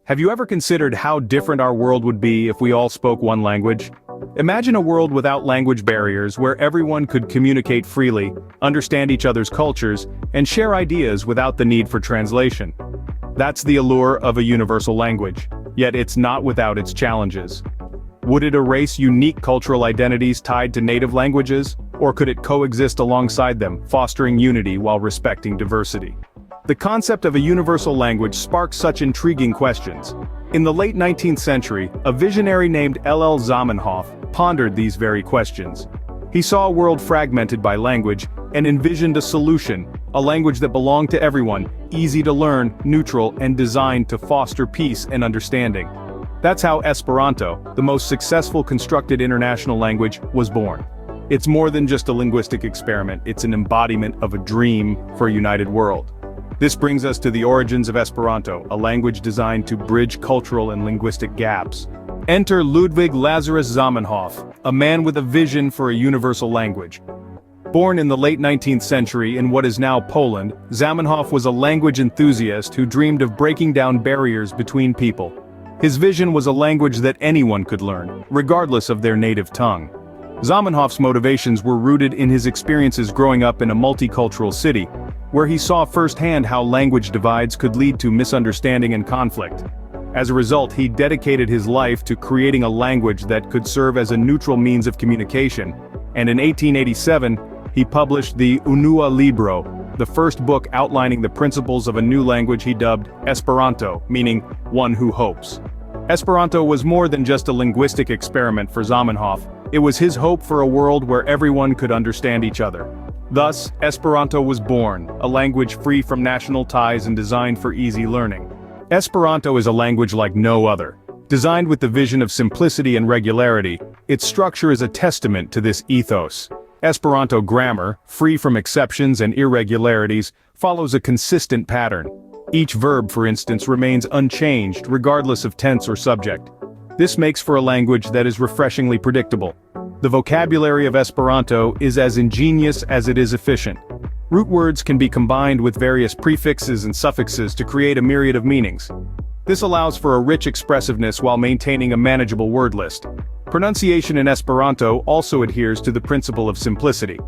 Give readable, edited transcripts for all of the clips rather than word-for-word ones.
Have you ever considered how different our world would be if we all spoke one language? Imagine a world without language barriers where everyone could communicate freely, understand each other's cultures, and share ideas without the need for translation. That's the allure of a universal language, yet it's not without its challenges. Would it erase unique cultural identities tied to native languages, or could it coexist alongside them, fostering unity while respecting diversity? The concept of a universal language sparked such intriguing questions. In the late 19th century, a visionary named L.L. Zamenhof pondered these very questions. He saw a world fragmented by language and envisioned a solution, a language that belonged to everyone, easy to learn, neutral, and designed to foster peace and understanding. That's how Esperanto, the most successful constructed international language, was born. It's more than just a linguistic experiment, it's an embodiment of a dream for a united world. This brings us to the origins of Esperanto, a language designed to bridge cultural and linguistic gaps. Enter Ludwig Lazarus Zamenhof, a man with a vision for a universal language. Born in the late 19th century in what is now Poland, Zamenhof was a language enthusiast who dreamed of breaking down barriers between people. His vision was a language that anyone could learn, regardless of their native tongue. Zamenhof's motivations were rooted in his experiences growing up in a multicultural city, where he saw firsthand how language divides could lead to misunderstanding and conflict. As a result, he dedicated his life to creating a language that could serve as a neutral means of communication, and in 1887, he published the Unua Libro, the first book outlining the principles of a new language he dubbed Esperanto, meaning one who hopes. Esperanto was more than just a linguistic experiment for Zamenhof, it was his hope for a world where everyone could understand each other. Thus, Esperanto was born, a language free from national ties and designed for easy learning. Esperanto is a language like no other. Designed with the vision of simplicity and regularity, its structure is a testament to this ethos. Esperanto grammar, free from exceptions and irregularities, follows a consistent pattern. Each verb, for instance, remains unchanged regardless of tense or subject. This makes for a language that is refreshingly predictable. The vocabulary of Esperanto is as ingenious as it is efficient. Root words can be combined with various prefixes and suffixes to create a myriad of meanings. This allows for a rich expressiveness while maintaining a manageable word list. Pronunciation in Esperanto also adheres to the principle of simplicity.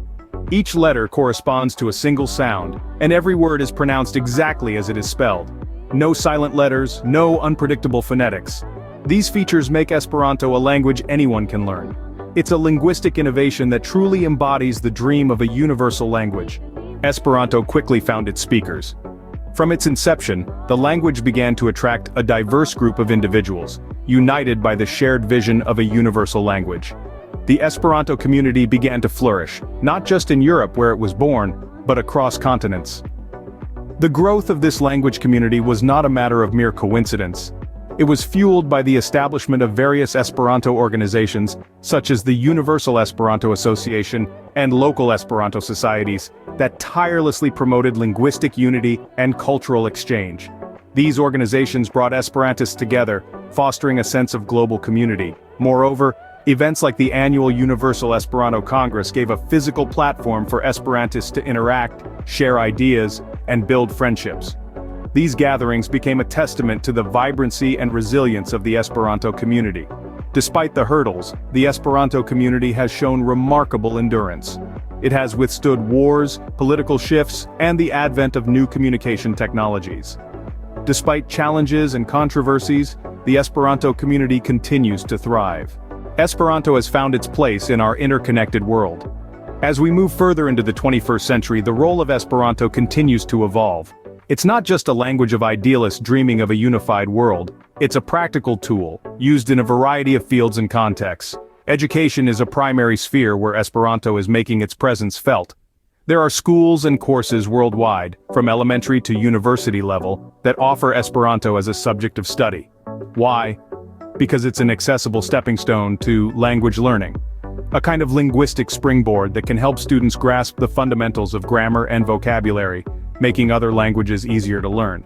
Each letter corresponds to a single sound, and every word is pronounced exactly as it is spelled. No silent letters, no unpredictable phonetics. These features make Esperanto a language anyone can learn. It's a linguistic innovation that truly embodies the dream of a universal language. Esperanto quickly found its speakers. From its inception, the language began to attract a diverse group of individuals, united by the shared vision of a universal language. The Esperanto community began to flourish, not just in Europe where it was born, but across continents. The growth of this language community was not a matter of mere coincidence. It was fueled by the establishment of various Esperanto organizations, such as the Universal Esperanto Association and local Esperanto societies, that tirelessly promoted linguistic unity and cultural exchange. These organizations brought Esperantists together, fostering a sense of global community. Moreover, events like the annual Universal Esperanto Congress gave a physical platform for Esperantists to interact, share ideas, and build friendships. These gatherings became a testament to the vibrancy and resilience of the Esperanto community. Despite the hurdles, the Esperanto community has shown remarkable endurance. It has withstood wars, political shifts, and the advent of new communication technologies. Despite challenges and controversies, the Esperanto community continues to thrive. Esperanto has found its place in our interconnected world. As we move further into the 21st century, the role of Esperanto continues to evolve. It's not just a language of idealists dreaming of a unified world, it's a practical tool, used in a variety of fields and contexts. Education is a primary sphere where Esperanto is making its presence felt. There are schools and courses worldwide, from elementary to university level, that offer Esperanto as a subject of study. Why? Because it's an accessible stepping stone to language learning. A kind of linguistic springboard that can help students grasp the fundamentals of grammar and vocabulary, making other languages easier to learn.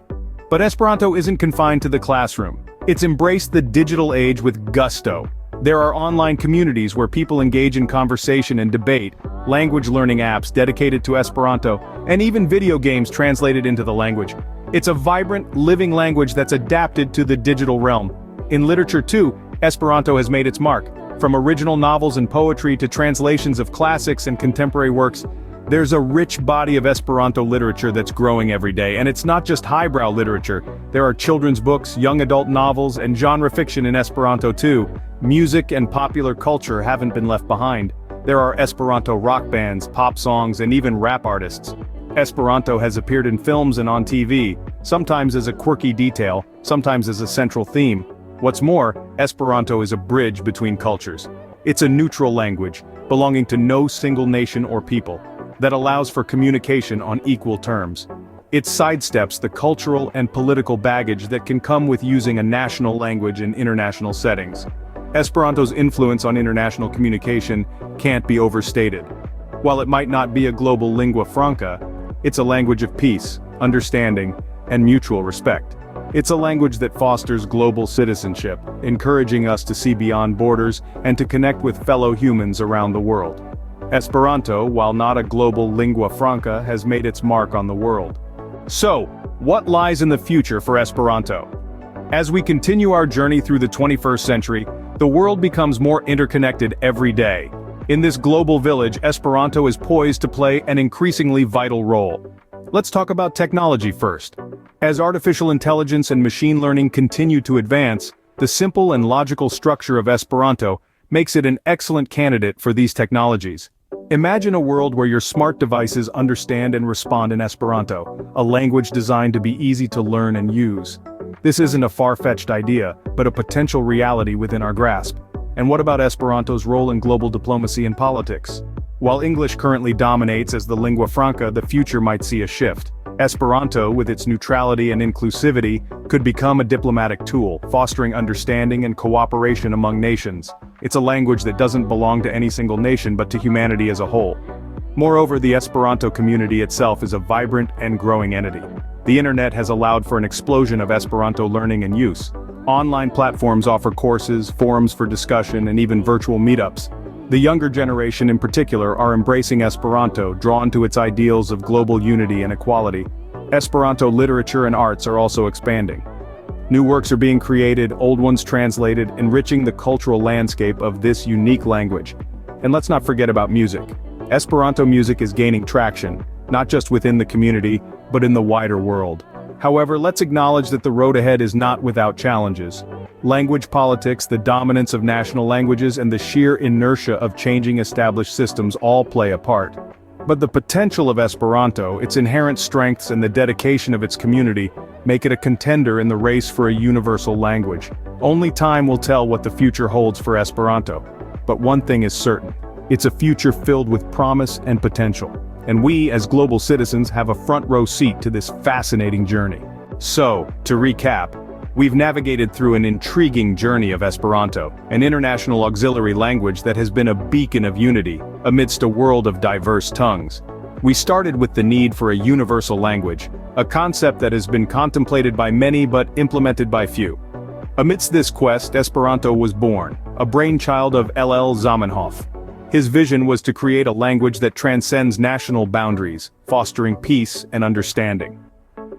But Esperanto isn't confined to the classroom. It's embraced the digital age with gusto. There are online communities where people engage in conversation and debate, language learning apps dedicated to Esperanto, and even video games translated into the language. It's a vibrant, living language that's adapted to the digital realm. In literature too, Esperanto has made its mark. From original novels and poetry to translations of classics and contemporary works, there's a rich body of Esperanto literature that's growing every day, and it's not just highbrow literature. There are children's books, young adult novels, and genre fiction in Esperanto too. Music and popular culture haven't been left behind. There are Esperanto rock bands, pop songs, and even rap artists. Esperanto has appeared in films and on TV, sometimes as a quirky detail, sometimes as a central theme. What's more, Esperanto is a bridge between cultures. It's a neutral language, belonging to no single nation or people, that allows for communication on equal terms. It sidesteps the cultural and political baggage that can come with using a national language in international settings. Esperanto's influence on international communication can't be overstated. While it might not be a global lingua franca, it's a language of peace, understanding, and mutual respect. It's a language that fosters global citizenship, encouraging us to see beyond borders and to connect with fellow humans around the world. Esperanto, while not a global lingua franca, has made its mark on the world. So, what lies in the future for Esperanto? As we continue our journey through the 21st century, the world becomes more interconnected every day. In this global village, Esperanto is poised to play an increasingly vital role. Let's talk about technology first. As artificial intelligence and machine learning continue to advance, the simple and logical structure of Esperanto makes it an excellent candidate for these technologies. Imagine a world where your smart devices understand and respond in Esperanto, a language designed to be easy to learn and use. This isn't a far-fetched idea, but a potential reality within our grasp. And what about Esperanto's role in global diplomacy and politics? While English currently dominates as the lingua franca, the future might see a shift. Esperanto, with its neutrality and inclusivity, could become a diplomatic tool, fostering understanding and cooperation among nations. It's a language that doesn't belong to any single nation but to humanity as a whole. Moreover, the Esperanto community itself is a vibrant and growing entity. The internet has allowed for an explosion of Esperanto learning and use. Online platforms offer courses, forums for discussion, and even virtual meetups. The younger generation in particular are embracing Esperanto, drawn to its ideals of global unity and equality. Esperanto literature and arts are also expanding. New works are being created, old ones translated, enriching the cultural landscape of this unique language. And let's not forget about music. Esperanto music is gaining traction, not just within the community, but in the wider world. However, let's acknowledge that the road ahead is not without challenges. Language politics, the dominance of national languages, and the sheer inertia of changing established systems all play a part. But the potential of Esperanto, its inherent strengths, and the dedication of its community make it a contender in the race for a universal language. Only time will tell what the future holds for Esperanto. But one thing is certain: it's a future filled with promise and potential. And we, as global citizens, have a front-row seat to this fascinating journey. So, to recap, we've navigated through an intriguing journey of Esperanto, an international auxiliary language that has been a beacon of unity amidst a world of diverse tongues. We started with the need for a universal language, a concept that has been contemplated by many but implemented by few. Amidst this quest, Esperanto was born, a brainchild of L.L. Zamenhof. His vision was to create a language that transcends national boundaries, fostering peace and understanding.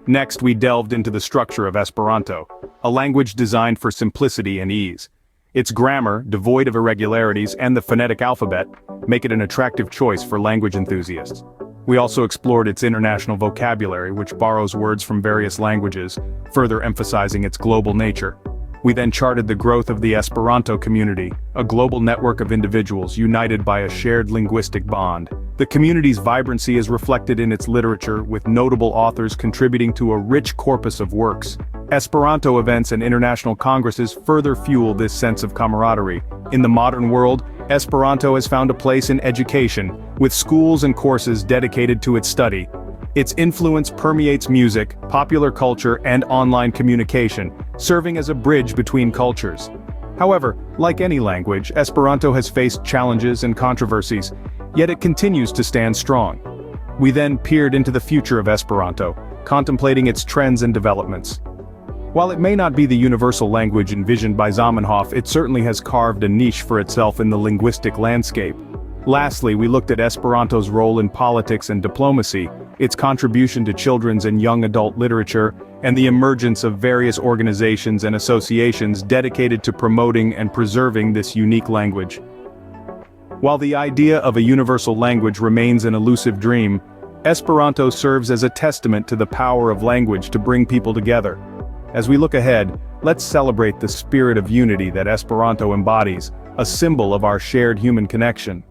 Next, we delved into the structure of Esperanto, a language designed for simplicity and ease. Its grammar, devoid of irregularities, and the phonetic alphabet make it an attractive choice for language enthusiasts. We also explored its international vocabulary, which borrows words from various languages, further emphasizing its global nature. We then charted the growth of the Esperanto community, a global network of individuals united by a shared linguistic bond. The community's vibrancy is reflected in its literature, with notable authors contributing to a rich corpus of works. Esperanto events and international congresses further fuel this sense of camaraderie. In the modern world, Esperanto has found a place in education, with schools and courses dedicated to its study. Its influence permeates music, popular culture, and online communication, serving as a bridge between cultures. However, like any language, Esperanto has faced challenges and controversies, yet it continues to stand strong. We then peered into the future of Esperanto, contemplating its trends and developments. While it may not be the universal language envisioned by Zamenhof, it certainly has carved a niche for itself in the linguistic landscape. Lastly, we looked at Esperanto's role in politics and diplomacy, its contribution to children's and young adult literature, and the emergence of various organizations and associations dedicated to promoting and preserving this unique language. While the idea of a universal language remains an elusive dream, Esperanto serves as a testament to the power of language to bring people together. As we look ahead, let's celebrate the spirit of unity that Esperanto embodies, a symbol of our shared human connection.